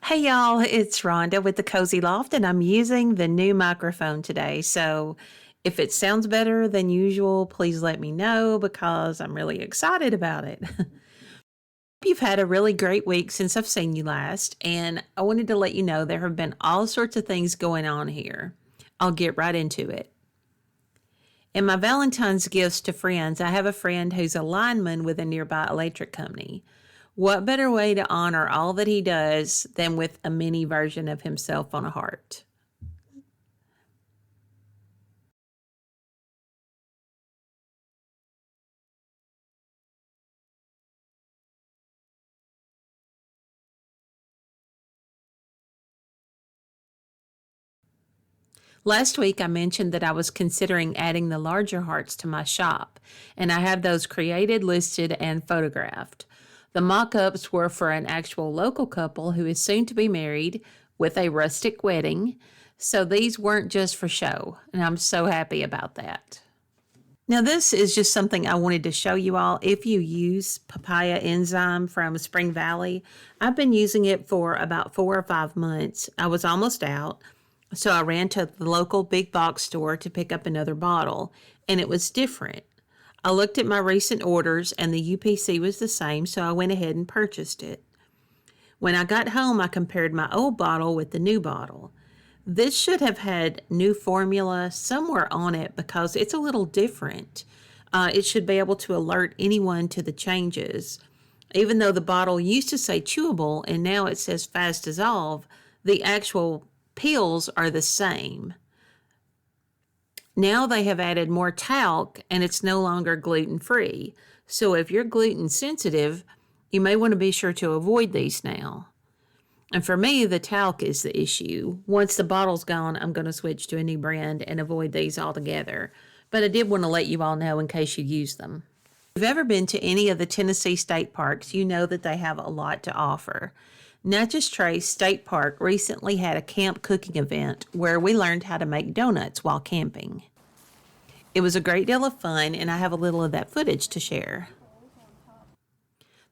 Hey y'all, it's Rhonda with the Cozy Loft, and I'm using the new microphone today. So if it sounds better than usual, please let me know because I'm really excited about it. You've had a really great week since I've seen you last, and I wanted to let you know there have been all sorts of things going on here. I'll get right into it. In my Valentine's gifts to friends, I have a friend who's a lineman with a nearby electric company. What better way to honor all that he does than with a mini version of himself on a heart? Last week, I mentioned that I was considering adding the larger hearts to my shop, and I have those created, listed, and photographed. The mock ups were for an actual local couple who is soon to be married with a rustic wedding, so these weren't just for show, and I'm so happy about that. Now, this is just something I wanted to show you all. If you use papaya enzyme from Spring Valley, I've been using it for about 4 or 5 months. I was almost out, so I ran to the local big box store to pick up another bottle, and it was different. I looked at my recent orders, and the UPC was the same, so I went ahead and purchased it. When I got home, I compared my old bottle with the new bottle. This should have had new formula somewhere on it because it's a little different. It should be able to alert anyone to the changes. Even though the bottle used to say chewable and now it says fast dissolve, the actual pills are the same. Now they have added more talc and it's no longer gluten free. So if you're gluten sensitive, you may want to be sure to avoid these now. And for me, the talc is the issue. Once the bottle's gone, I'm going to switch to a new brand and avoid these altogether. But I did want to let you all know in case you use them. If you've ever been to any of the Tennessee state parks, you know that they have a lot to offer. Natchez State Park recently had a camp cooking event where we learned how to make donuts while camping. It was a great deal of fun, and I have a little of that footage to share.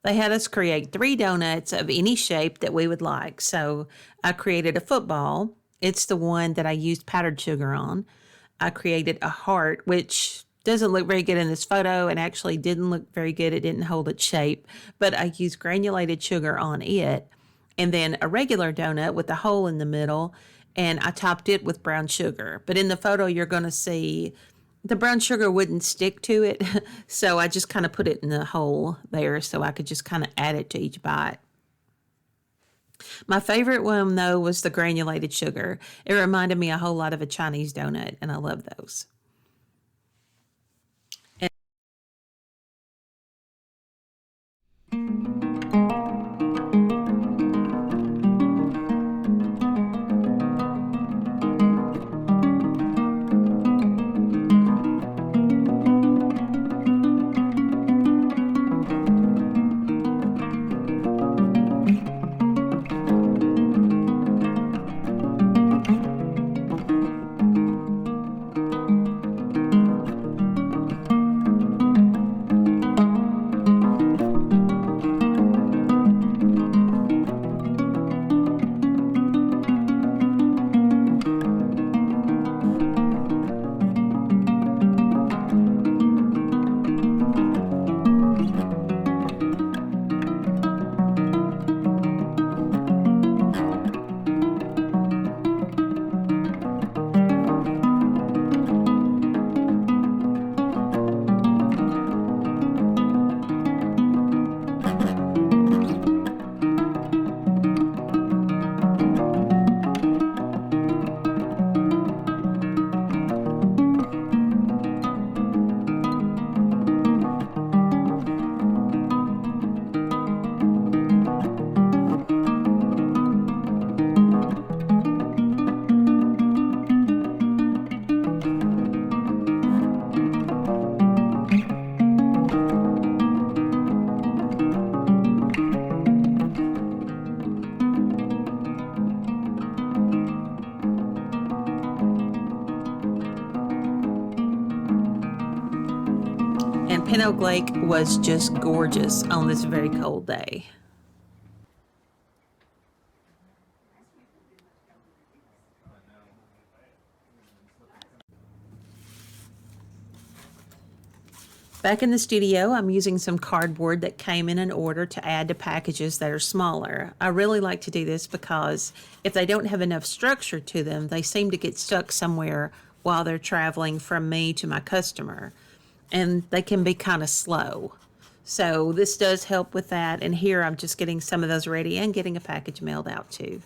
They had us create 3 donuts of any shape that we would like. So I created a football. It's the one that I used powdered sugar on. I created a heart, which doesn't look very good in this photo and actually didn't look very good. It didn't hold its shape, but I used granulated sugar on it. And then a regular donut with a hole in the middle, and I topped it with brown sugar. But in the photo, you're going to see the brown sugar wouldn't stick to it, so I just kind of put it in the hole there so I could just kind of add it to each bite. My favorite one, though, was the granulated sugar. It reminded me a whole lot of a Chinese donut, and I love those. And Pin Oak Lake was just gorgeous on this very cold day. Back in the studio, I'm using some cardboard that came in an order to add to packages that are smaller. I really like to do this because if they don't have enough structure to them, they seem to get stuck somewhere while they're traveling from me to my customer, and they can be kind of slow. So this does help with that, and here I'm just getting some of those ready and getting a package mailed out too.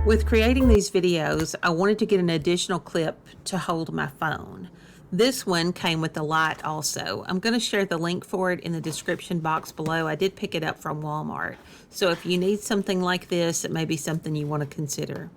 With creating these videos, I wanted to get an additional clip to hold my phone. This one came with the light also. I'm going to share the link for it in the description box below. I did pick it up from Walmart. So if you need something like this, it may be something you want to consider.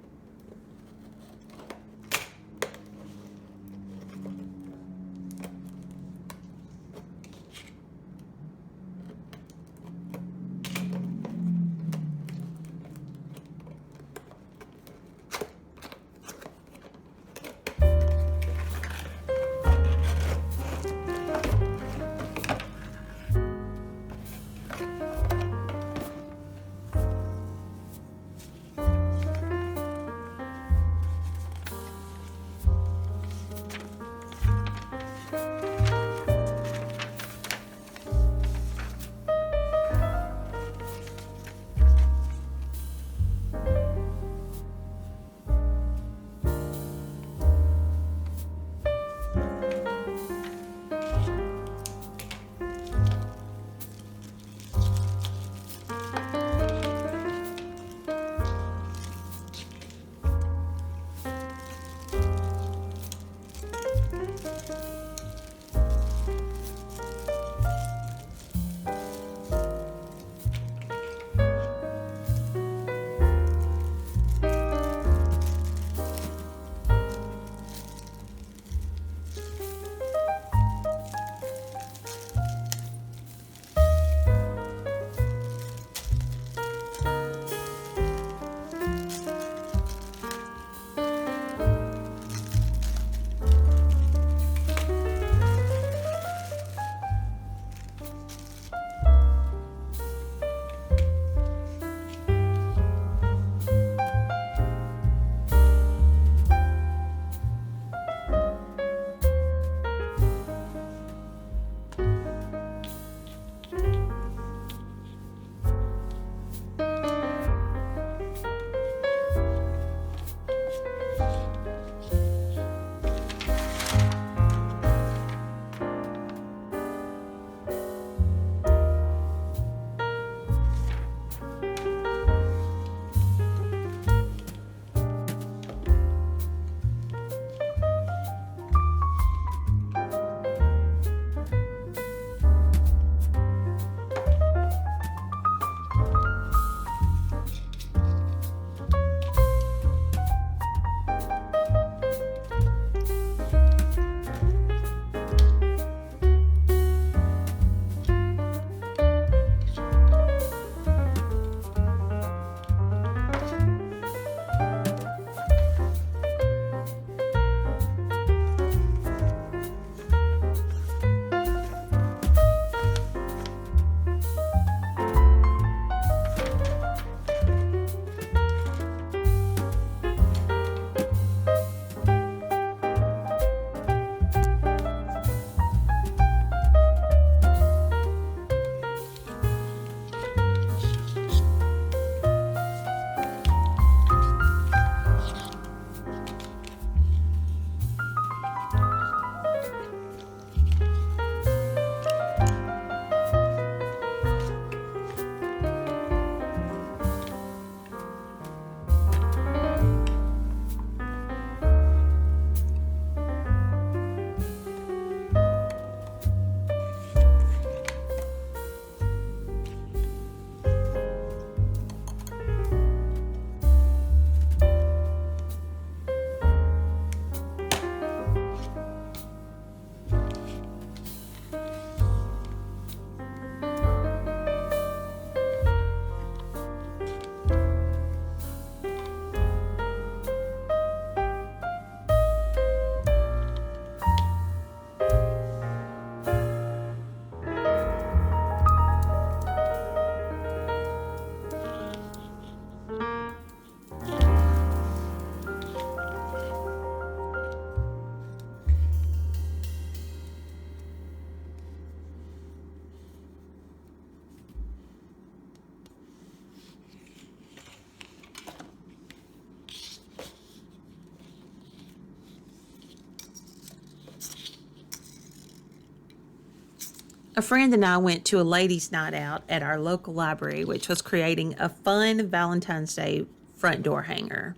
A friend and I went to a ladies' night out at our local library, which was creating a fun Valentine's Day front door hanger.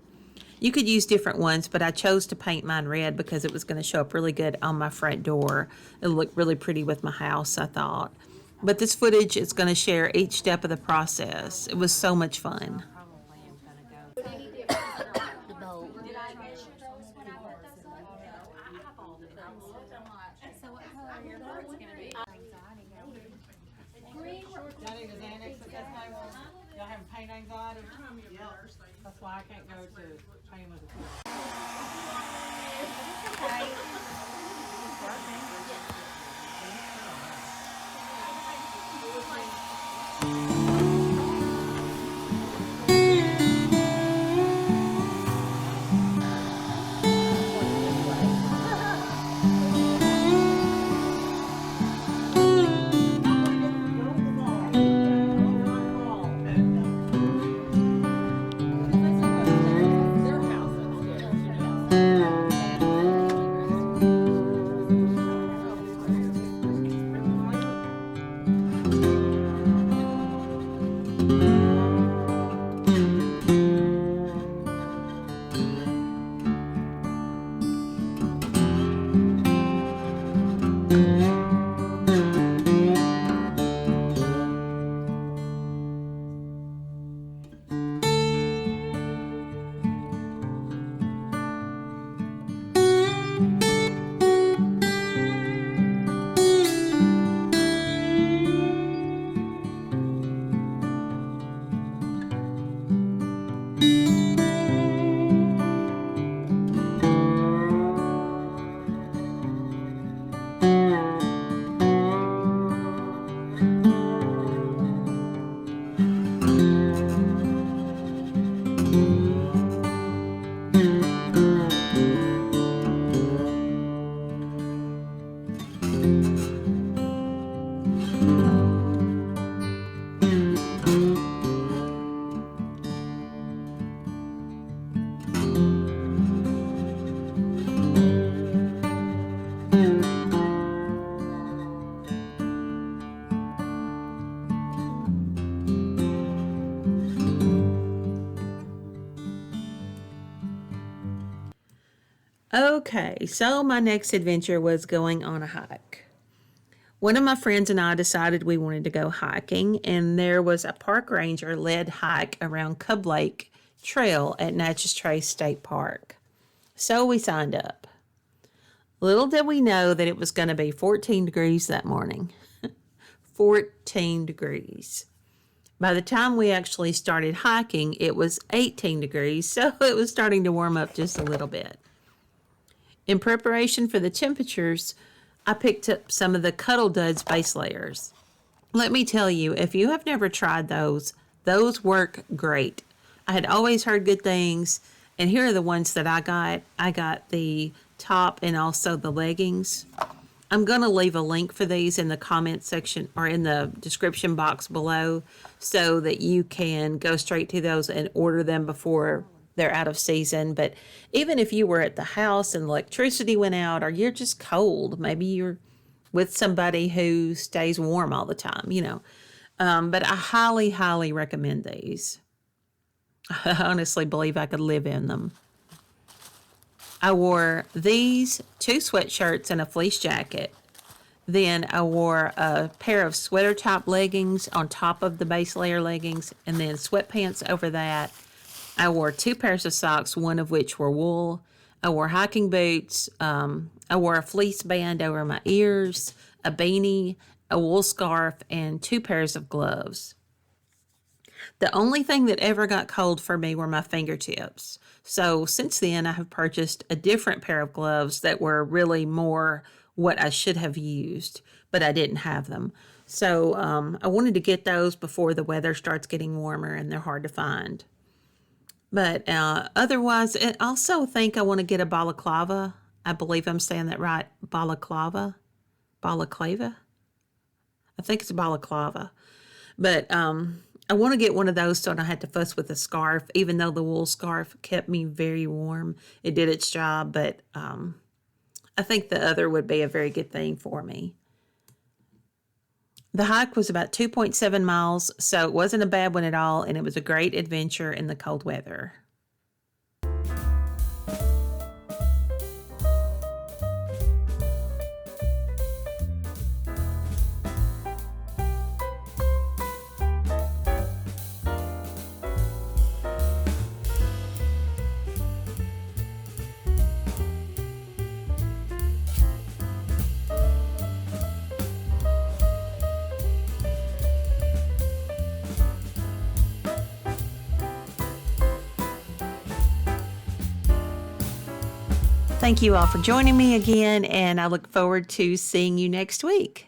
You could use different ones, but I chose to paint mine red because it was going to show up really good on my front door. It looked really pretty with my house, I thought. But this footage is going to share each step of the process. It was so much fun. Daddy was annexed at that time. Y'all having pain anxiety? Yeah. That's why I can't go to pain with the kids. Okay, so my next adventure was going on a hike. One of my friends and I decided we wanted to go hiking, and there was a park ranger led hike around Cub Lake Trail at Natchez State Park. So we signed up. Little did we know that it was going to be 14 degrees that morning. 14 degrees. By the time we actually started hiking, it was 18 degrees, so it was starting to warm up just a little bit. In preparation for the temperatures, I picked up some of the Cuddle Duds base layers. Let me tell you, if you have never tried those work great. I had always heard good things, and here are the ones that I got. I got the top and also the leggings. I'm going to leave a link for these in the comment section or in the description box below so that you can go straight to those and order them before they're out of season. But even if you were at the house and electricity went out, or you're just cold, maybe you're with somebody who stays warm all the time, but I highly, highly recommend these. I honestly believe I could live in them. I wore these 2 sweatshirts and a fleece jacket. Then I wore a pair of sweater top leggings on top of the base layer leggings, and then sweatpants over that. I wore 2 pairs of socks, one of which were wool. I wore hiking boots. I wore a fleece band over my ears, a beanie, a wool scarf, and 2 pairs of gloves. The only thing that ever got cold for me were my fingertips. So since then, I have purchased a different pair of gloves that were really more what I should have used, but I didn't have them. So I wanted to get those before the weather starts getting warmer and they're hard to find. But otherwise, I also think I want to get a balaclava. I believe I'm saying that right. Balaclava? Balaclava? I think it's a balaclava. But I want to get one of those so I don't have to fuss with a scarf, even though the wool scarf kept me very warm. It did its job, but I think the other would be a very good thing for me. The hike was about 2.7 miles, so it wasn't a bad one at all, and it was a great adventure in the cold weather. Thank you all for joining me again, and I look forward to seeing you next week.